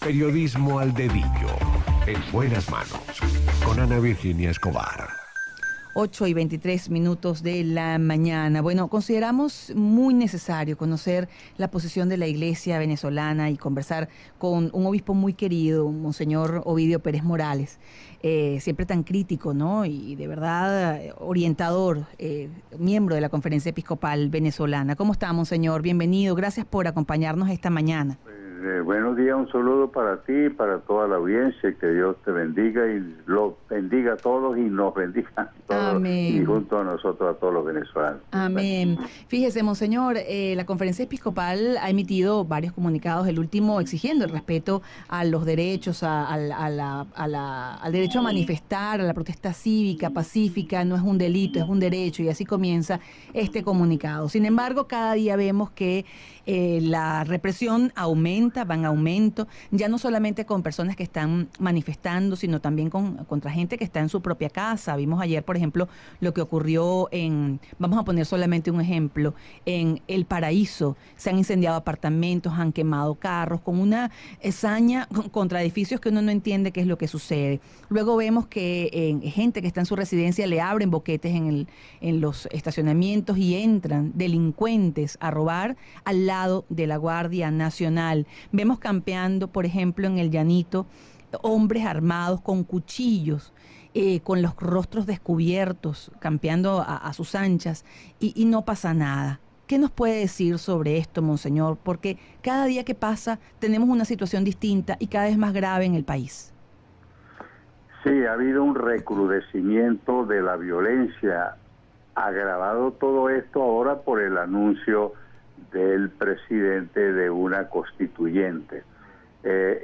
Periodismo al dedillo, en buenas manos, con Ana Virginia Escobar. 8:23 de la mañana. Bueno, consideramos muy necesario conocer la posición de la Iglesia venezolana y conversar con un obispo muy querido, Monseñor Ovidio Pérez Morales, siempre tan crítico, ¿no? Y de verdad orientador, miembro de la Conferencia Episcopal Venezolana. ¿Cómo está, Monseñor? Bienvenido. Gracias por acompañarnos esta mañana. Buenos días, un saludo para ti y para toda la audiencia, que Dios te bendiga y los bendiga a todos y nos bendiga a todos. Amén. Y junto a nosotros a todos los venezolanos. Amén. Fíjese, Monseñor, la Conferencia Episcopal ha emitido varios comunicados, el último exigiendo el respeto a los derechos, al derecho a manifestar, a la protesta cívica, pacífica, no es un delito, es un derecho, y así comienza este comunicado. Sin embargo, cada día vemos que la represión aumenta, va en aumento, ya no solamente con personas que están manifestando, sino también contra gente que está en su propia casa. Vimos ayer, por ejemplo, lo que ocurrió vamos a poner solamente un ejemplo, en El Paraíso. Se han incendiado apartamentos, han quemado carros, con una hazaña contra edificios que uno no entiende qué es lo que sucede. Luego vemos que gente que está en su residencia le abren boquetes en los estacionamientos y entran delincuentes a robar al lado de la Guardia Nacional. Vemos campeando, por ejemplo, en el Llanito, hombres armados con cuchillos, con los rostros descubiertos, campeando a sus anchas, y no pasa nada. ¿Qué nos puede decir sobre esto, Monseñor? Porque cada día que pasa tenemos una situación distinta y cada vez más grave en el país. Sí, ha habido un recrudecimiento de la violencia, agravado todo esto ahora por el anuncio del presidente de una constituyente.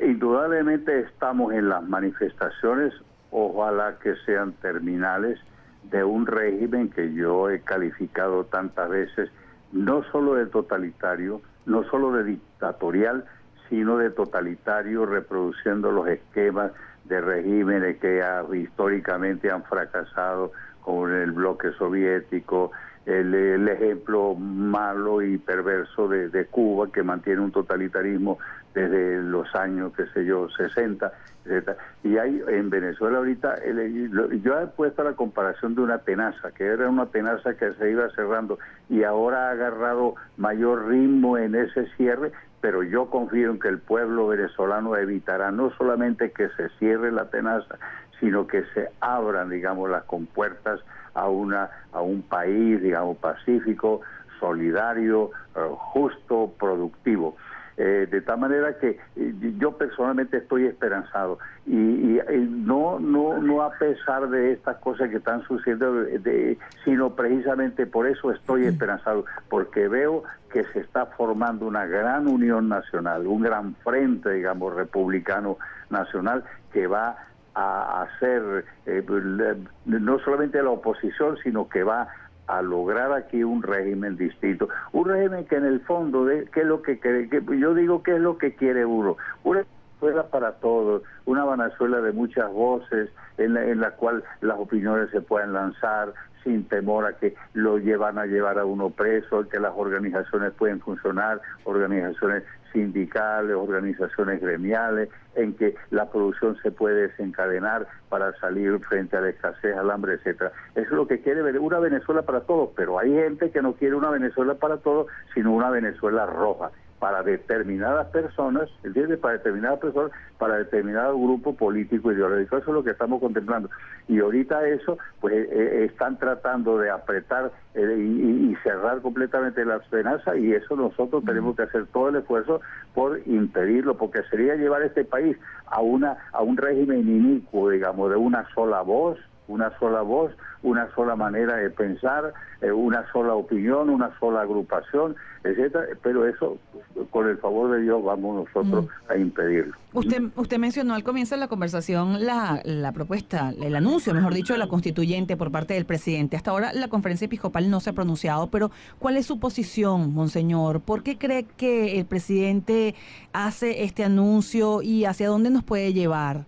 Indudablemente estamos en las manifestaciones, ojalá que sean terminales, de un régimen que yo he calificado tantas veces, no solo de totalitario, no solo de dictatorial, sino de totalitario, reproduciendo los esquemas de regímenes que históricamente han fracasado, como en el bloque soviético, el ejemplo malo y perverso de Cuba, que mantiene un totalitarismo desde los años, 60, etc. Y hay en Venezuela ahorita, yo he puesto la comparación de una tenaza, que era una tenaza que se iba cerrando y ahora ha agarrado mayor ritmo en ese cierre, pero yo confío en que el pueblo venezolano evitará no solamente que se cierre la tenaza, sino que se abran, digamos, las compuertas a un país, digamos, pacífico, solidario, justo, productivo. De tal manera que yo personalmente estoy esperanzado y no a pesar de estas cosas que están sucediendo, sino precisamente por eso estoy esperanzado, porque veo que se está formando una gran unión nacional, un gran frente, digamos, republicano nacional, que va a hacer no solamente la oposición, sino que va a lograr aquí un régimen distinto, un régimen que en el fondo, ¿qué es lo que yo digo qué es lo que quiere uno? Una Venezuela para todos, una Venezuela de muchas voces, en la cual las opiniones se pueden lanzar sin temor a que lo van a llevar a uno preso, que las organizaciones pueden funcionar, organizaciones sindicales, organizaciones gremiales, en que la producción se puede desencadenar para salir frente a la escasez, al hambre, etcétera. Eso es lo que quiere ver, una Venezuela para todos, pero hay gente que no quiere una Venezuela para todos, sino una Venezuela roja, para determinadas personas, ¿entiendes? Para determinado grupo político ideológico. Eso es lo que estamos contemplando. Y ahorita eso, pues están tratando de apretar y cerrar completamente la amenaza, y eso nosotros tenemos que hacer todo el esfuerzo por impedirlo, porque sería llevar este país a un régimen inicuo, digamos, de una sola voz, una sola manera de pensar, una sola opinión, una sola agrupación, etcétera, pero eso, con el favor de Dios, vamos nosotros a impedirlo. Usted mencionó al comienzo de la conversación la propuesta, el anuncio, mejor dicho, de la constituyente por parte del presidente. Hasta ahora la Conferencia Episcopal no se ha pronunciado, pero ¿cuál es su posición, Monseñor? ¿Por qué cree que el presidente hace este anuncio y hacia dónde nos puede llevar?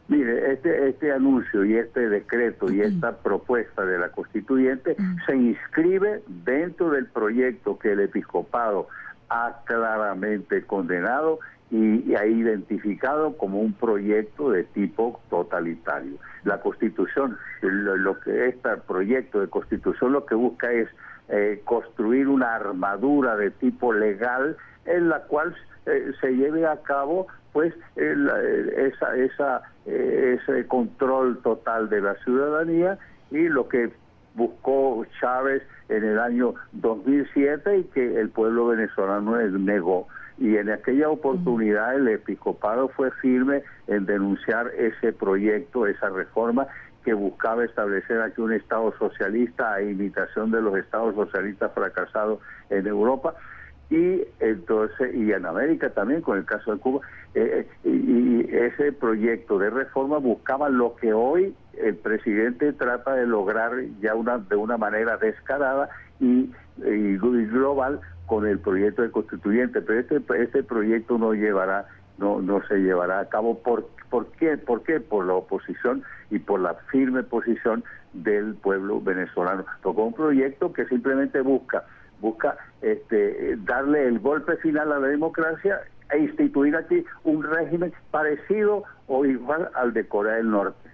Mire, este anuncio y este decreto y esta propuesta de la constituyente se inscribe dentro del proyecto que el episcopado ha claramente condenado y ha identificado como un proyecto de tipo totalitario. La Constitución, lo que este proyecto de Constitución lo que busca es construir una armadura de tipo legal en la cual se lleve a cabo pues ese control total de la ciudadanía, y lo que buscó Chávez en el año 2007 y que el pueblo venezolano negó. Y en aquella oportunidad el episcopado fue firme en denunciar ese proyecto, esa reforma que buscaba establecer aquí un Estado socialista a imitación de los Estados socialistas fracasados en Europa y entonces y en América también, con el caso de Cuba. Y ese proyecto de reforma buscaba lo que hoy el presidente trata de lograr ya de una manera descarada y global con el proyecto de constituyente, pero este proyecto no se llevará a cabo. ¿Por qué? Por la oposición y por la firme posición del pueblo venezolano. Porque un proyecto que simplemente busca darle el golpe final a la democracia e instituir aquí un régimen parecido o igual al de Corea del Norte.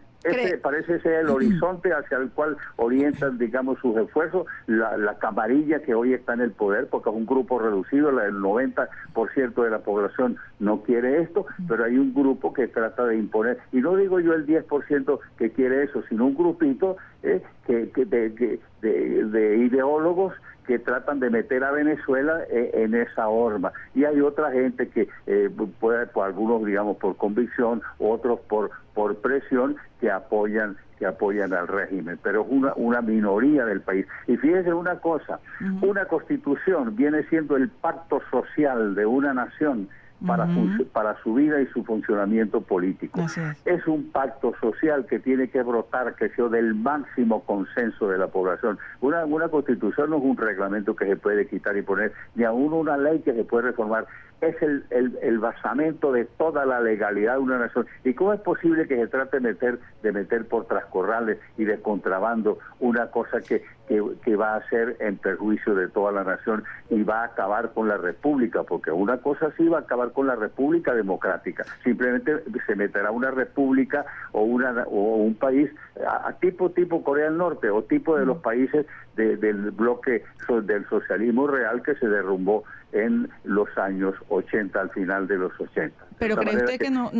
Parece ser el horizonte hacia el cual orientan, digamos, sus esfuerzos la camarilla que hoy está en el poder, porque es un grupo reducido, el 90% de la población no quiere esto, pero hay un grupo que trata de imponer, y no digo yo el 10% que quiere eso, sino un grupito de ideólogos que tratan de meter a Venezuela en esa horma. Y hay otra gente que puede, por algunos, digamos, por convicción, otros por presión, que apoyan al régimen, pero es una minoría del país. Y fíjense una cosa, una constitución viene siendo el pacto social de una nación para su vida y su funcionamiento político. Es un pacto social que tiene que brotar, que sea del máximo consenso de la población. Una constitución no es un reglamento que se puede quitar y poner, ni aún una ley que se puede reformar. Es el basamento de toda la legalidad de una nación. ¿Y cómo es posible que se trate de meter por trascorrales y de contrabando una cosa que va a ser en perjuicio de toda la nación y va a acabar con la república? Porque una cosa sí va a acabar con la república democrática. Simplemente se meterá una república o un país a tipo Corea del Norte o tipo de los países del bloque del socialismo real que se derrumbó en los años 80, al final de los 80. Pero cree usted que no,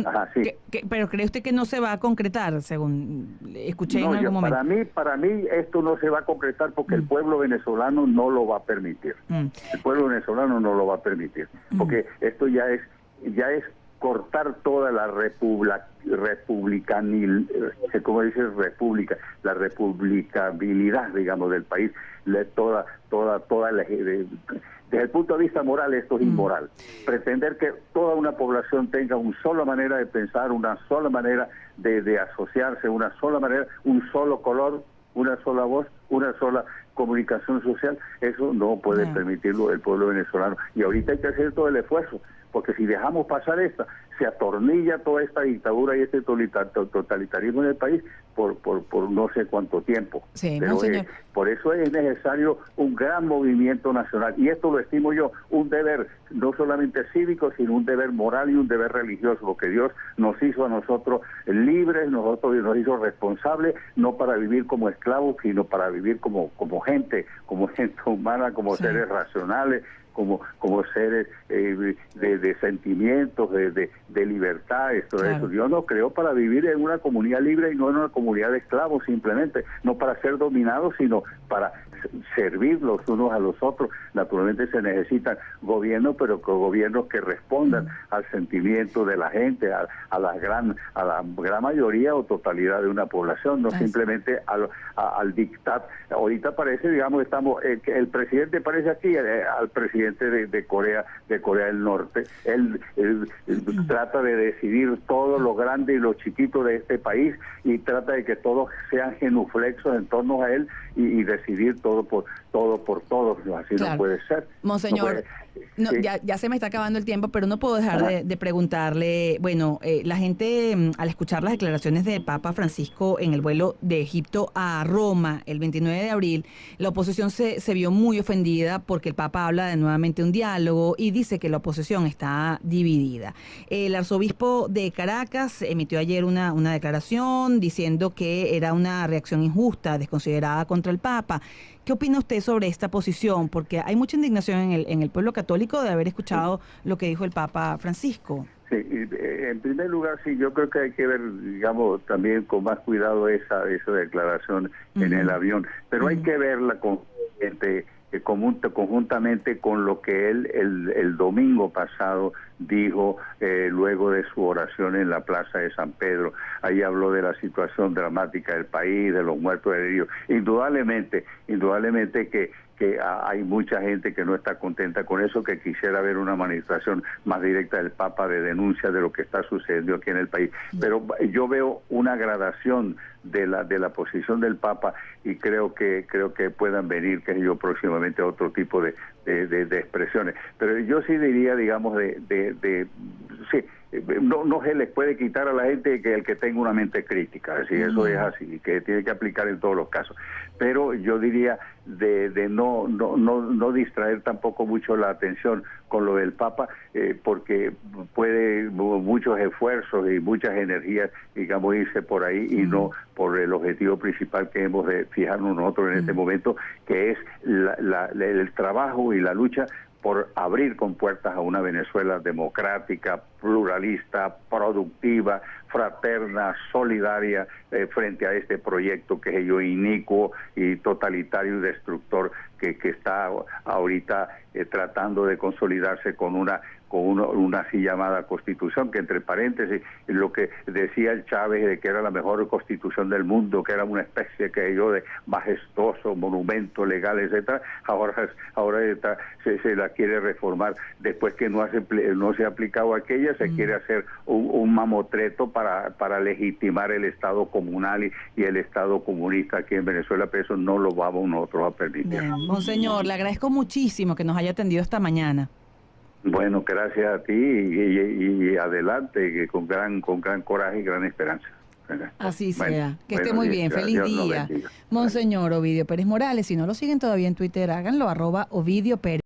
pero cree usted que no se va a concretar, según escuché en algún momento. Para mí esto no se va a concretar porque el pueblo venezolano no lo va a permitir. El pueblo venezolano no lo va a permitir, porque esto ya es cortar toda la la republicabilidad, digamos, del país, desde el punto de vista moral esto es inmoral. Pretender que toda una población tenga una sola manera de pensar, una sola manera de asociarse, una sola manera, un solo color, una sola voz, una sola comunicación social, eso no puede permitirlo el pueblo venezolano. Y ahorita hay que hacer todo el esfuerzo, porque si dejamos pasar se atornilla toda esta dictadura y este totalitarismo en el país por no sé cuánto tiempo. Sí, pero por eso es necesario un gran movimiento nacional, y esto lo estimo yo, un deber no solamente cívico, sino un deber moral y un deber religioso, porque Dios nos hizo a nosotros libres, nos hizo responsables, no para vivir como esclavos, sino para vivir como gente humana, como seres racionales, como seres de sentimientos, de libertad, eso. Dios nos creó para vivir en una comunidad libre y no en una comunidad de esclavos, simplemente, no para ser dominados, sino para servir los unos a los otros. Naturalmente se necesitan gobiernos, pero gobiernos que respondan al sentimiento de la gente, a la gran mayoría o totalidad de una población, no simplemente al dictat. Ahorita parece, digamos, el presidente parece aquí al presidente de Corea del Norte. Él trata de decidir todo lo grande y lo chiquito de este país, y trata de que todos sean genuflexos en torno a él y decidir todo por todos. Así no puede ser. Monseñor, No, Sí. ya se me está acabando el tiempo, pero no puedo dejar de preguntarle, bueno, la gente al escuchar las declaraciones de Papa Francisco en el vuelo de Egipto a Roma el 29 de abril, la oposición se vio muy ofendida porque el Papa habla de nuevamente un diálogo y dice que la oposición está dividida. El arzobispo de Caracas emitió ayer una declaración diciendo que era una reacción injusta, desconsiderada contra el Papa. ¿Qué opina usted sobre esta posición? Porque hay mucha indignación en el pueblo católico de haber escuchado lo que dijo el Papa Francisco. Sí, en primer lugar, sí, yo creo que hay que ver, digamos, también con más cuidado esa declaración en el avión, pero hay que verla conjuntamente con lo que él el domingo pasado dijo luego de su oración en la Plaza de San Pedro. Ahí habló de la situación dramática del país, de los muertos heridos. Indudablemente que hay mucha gente que no está contenta con eso, que quisiera ver una manifestación más directa del Papa de denuncia de lo que está sucediendo aquí en el país. Pero yo veo una gradación de la posición del Papa y creo que puedan venir, que yo próximamente, otro tipo de expresiones. Pero yo sí diría, digamos, sí, no se les puede quitar a la gente que el que tenga una mente crítica, si eso es así, que tiene que aplicar en todos los casos. Pero yo diría de no distraer tampoco mucho la atención con lo del Papa, porque puede muchos esfuerzos y muchas energías, digamos, irse por ahí y no por el objetivo principal que hemos de fijarnos nosotros en este momento, que es el trabajo y la lucha por abrir compuertas a una Venezuela democrática, pluralista, productiva, fraterna, solidaria, frente a este proyecto que es ello inicuo y totalitario y destructor que está ahorita tratando de consolidarse con una así llamada constitución, que entre paréntesis, lo que decía el Chávez de que era la mejor constitución del mundo, que era una especie que yo de majestuoso monumento legal, etcétera, ahora se la quiere reformar después que no se ha aplicado aquella, se quiere hacer un mamotreto para legitimar el Estado comunal y el Estado comunista aquí en Venezuela, pero eso no lo vamos nosotros a permitir. Bien. Monseñor, le agradezco muchísimo que nos haya atendido esta mañana. Bueno, gracias a ti y adelante, con gran coraje y gran esperanza. Así sea. Bueno, que esté muy bien. Feliz Dios día. Monseñor Ovidio Pérez Morales. Si no lo siguen todavía en Twitter, háganlo, @Ovidio Pérez.